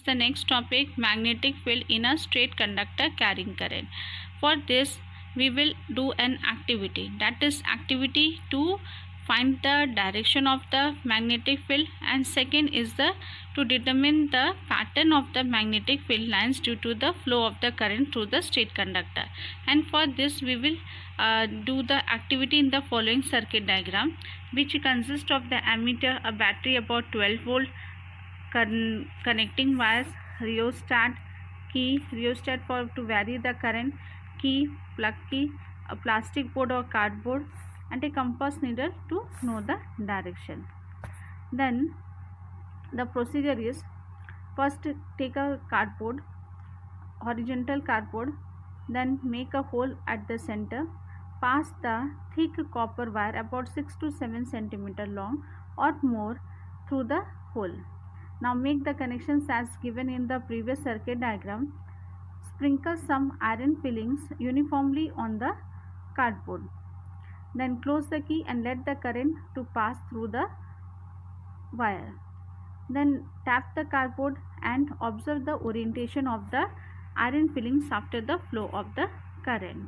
the next topic, magnetic field in a straight conductor carrying current. For this we will do an activity, that is activity to find the direction of the magnetic field, and second is the to determine the pattern of the magnetic field lines due to the flow of the current through the straight conductor. And for this we will do the activity in the following circuit diagram, which consists of the ammeter, a battery about 12 volt, connecting wires, rheostat, key, rheostat for to vary the current, key, plug key, a plastic board or cardboard, and a compass needle to know the direction. Then the procedure is, first take a cardboard, horizontal cardboard, then make a hole at the center, pass the thick copper wire about 6 to 7 centimeter long or more through the hole. Now make the connections as given in the previous circuit diagram. Sprinkle some iron fillings uniformly on the cardboard. Then close the key and let the current to pass through the wire. Then tap the cardboard and observe the orientation of the iron fillings after the flow of the current.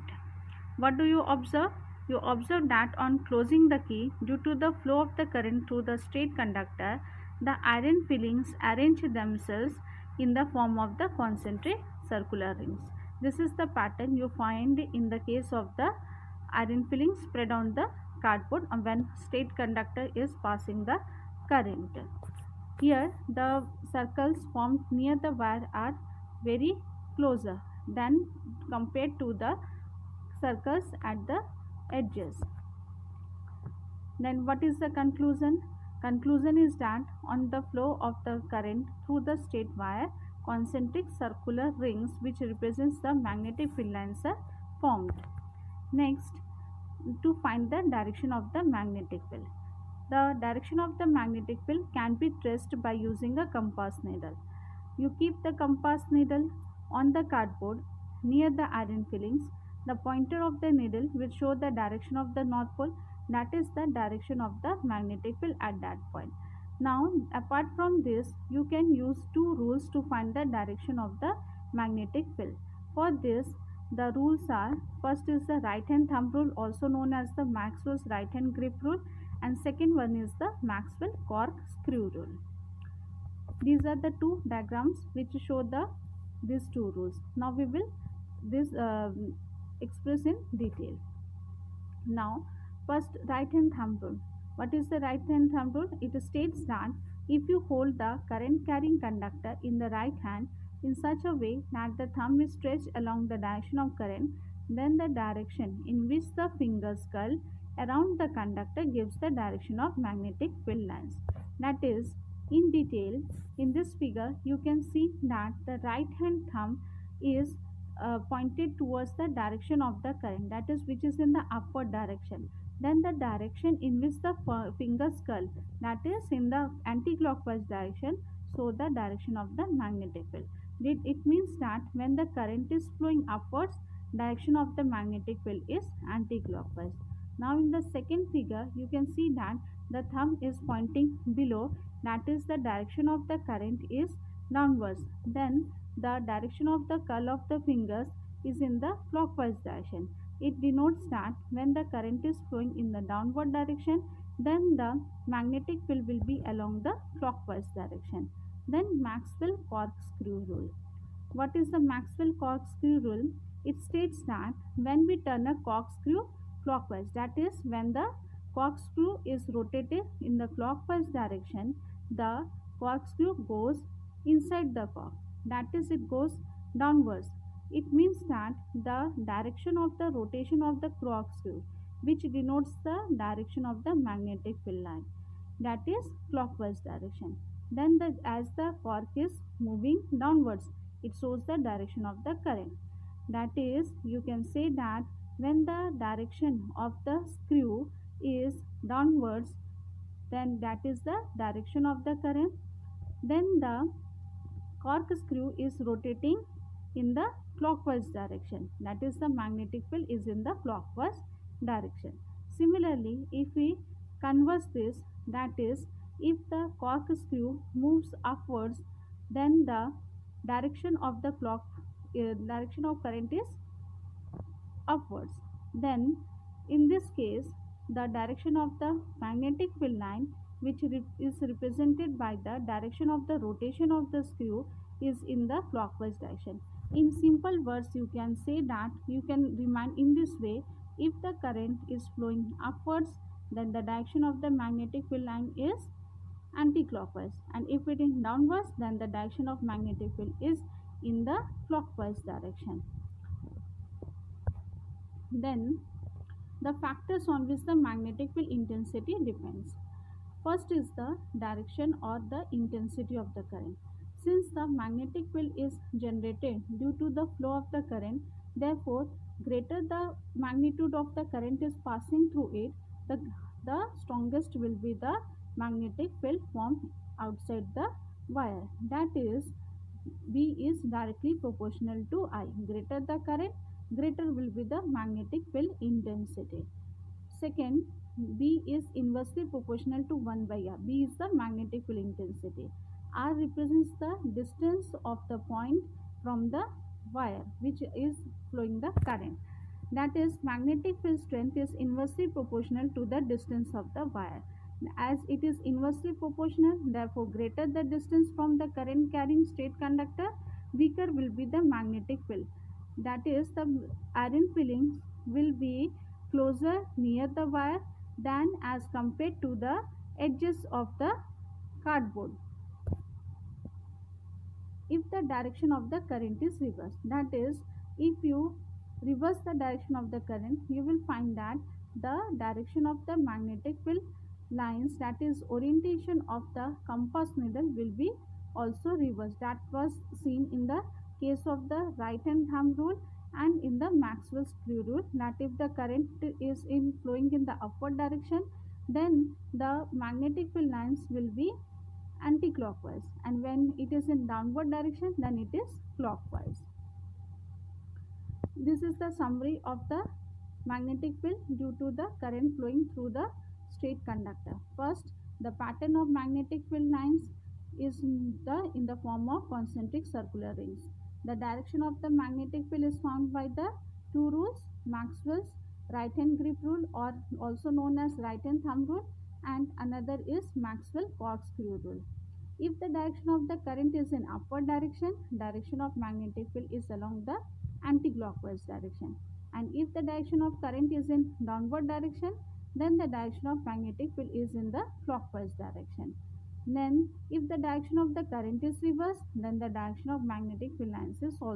What do you observe? You observe that on closing the key, due to the flow of the current through the straight conductor, the iron fillings arrange themselves in the form of the concentric circular rings. This is the pattern you find in the case of the iron fillings spread on the cardboard when straight conductor is passing the current. Here the circles formed near the wire are very closer than compared to the circles at the edges. Then what is the conclusion? Conclusion is that on the flow of the current through the straight wire, concentric circular rings which represents the magnetic field lines are formed. Next, to find the direction of the magnetic field. The direction of the magnetic field can be traced by using a compass needle. You keep the compass needle on the cardboard near the iron fillings. The pointer of the needle will show the direction of the north pole, that is the direction of the magnetic field at that point. Now apart from this, you can use two rules to find the direction of the magnetic field. For this, the rules are, first is the right hand thumb rule, also known as the Maxwell's right hand grip rule, and second one is the Maxwell corkscrew rule. These are the two diagrams which show these two rules. Now we will express in detail. Now first, right hand thumb rule. What is the right hand thumb rule? It states that if you hold the current carrying conductor in the right hand in such a way that the thumb is stretched along the direction of current, then the direction in which the fingers curl around the conductor gives the direction of magnetic field lines. That is, in detail, in this figure you can see that the right hand thumb is pointed towards the direction of the current, that is, which is in the upward direction. Then the direction in which the fingers curl, that is in the anti-clockwise direction, so the direction of the magnetic field. It means that when the current is flowing upwards, direction of the magnetic field is anti-clockwise. Now in the second figure you can see that the thumb is pointing below, that is the direction of the current is downwards. Then the direction of the curl of the fingers is in the clockwise direction. It denotes that when the current is flowing in the downward direction, then the magnetic field will be along the clockwise direction. Then Maxwell corkscrew rule. What is the Maxwell corkscrew rule? It states that when we turn a corkscrew clockwise, that is when the corkscrew is rotated in the clockwise direction, the corkscrew goes inside the cork, that is it goes downwards. It means that the direction of the rotation of the corkscrew, which denotes the direction of the magnetic field line, that is clockwise direction. Then as the cork is moving downwards, it shows the direction of the current. That is, you can say that when the direction of the screw is downwards, then that is the direction of the current. Then the corkscrew is rotating in the clockwise direction, that is the magnetic field is in the clockwise direction. Similarly, if we converse this, that is if the corkscrew moves upwards, then the direction of the direction of current is upwards. Then, in this case, the direction of the magnetic field line, which is represented by the direction of the rotation of the screw, is in the clockwise direction. In simple words, you can say that you can remind in this way: if the current is flowing upwards, then the direction of the magnetic field line is anti-clockwise, and if it is downwards, then the direction of magnetic field is in the clockwise direction. Then the factors on which the magnetic field intensity depends. First is the direction or the intensity of the current. Since the magnetic field is generated due to the flow of the current, therefore greater the magnitude of the current is passing through it, the strongest will be the magnetic field formed outside the wire. That is, B is directly proportional to I. Greater the current, greater will be the magnetic field intensity. Second, B is inversely proportional to 1 by R. B is the magnetic field intensity. R represents the distance of the point from the wire which is flowing the current. That is, magnetic field strength is inversely proportional to the distance of the wire. As it is inversely proportional, therefore greater the distance from the current carrying straight conductor, weaker will be the magnetic field. That is, the iron filings will be closer near the wire than as compared to the edges of the cardboard. If the direction of the current is reversed, that is, if you reverse the direction of the current, you will find that the direction of the magnetic field lines, that is orientation of the compass needle, will be also reversed. That was seen in the case of the right hand thumb rule and in the Maxwell's screw rule, that if the current is flowing in the upward direction, then the magnetic field lines will be anti-clockwise, and when it is in downward direction, then it is clockwise. This is the summary of the magnetic field due to the current flowing through the straight conductor. First, the pattern of magnetic field lines is in the form of concentric circular rings. The direction of the magnetic field is found by the two rules: Maxwell's right hand grip rule, or also known as right hand thumb rule, and another is Maxwell corkscrew rule. If the direction of the current is in upward direction, direction of magnetic field is along the anti-clockwise direction, and if the direction of current is in downward direction, then the direction of magnetic field is in the clockwise direction. Then if the direction of the current is reversed, then the direction of magnetic field lines is also